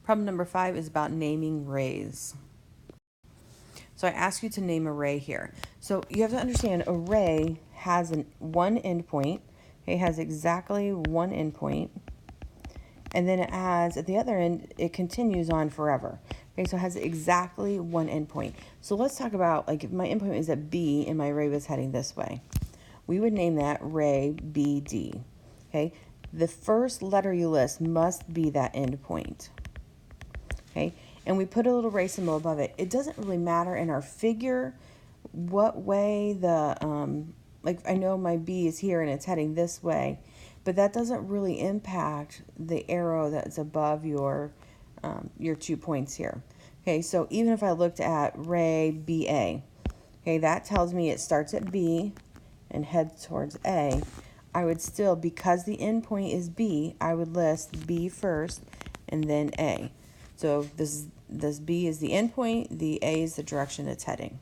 Problem number 5 is about naming rays. So I ask you to name a ray here. So you have to understand a ray has one endpoint. It has exactly one endpoint. And then it has, at the other end, it continues on forever. Okay, so it has exactly one endpoint. So let's talk about, like, if my endpoint is at B and my ray was heading this way, we would name that ray BD. Okay, the first letter you list must be that endpoint. Okay, and we put a little ray symbol above it. It doesn't really matter in our figure what way the, like I know my B is here and it's heading this way, but that doesn't really impact the arrow that's above your 2 points here. Okay, so even if I looked at ray BA, okay, that tells me it starts at B and heads towards A. I would still, because the endpoint is B, I would list B first and then A. So this B is the endpoint, the A is the direction it's heading.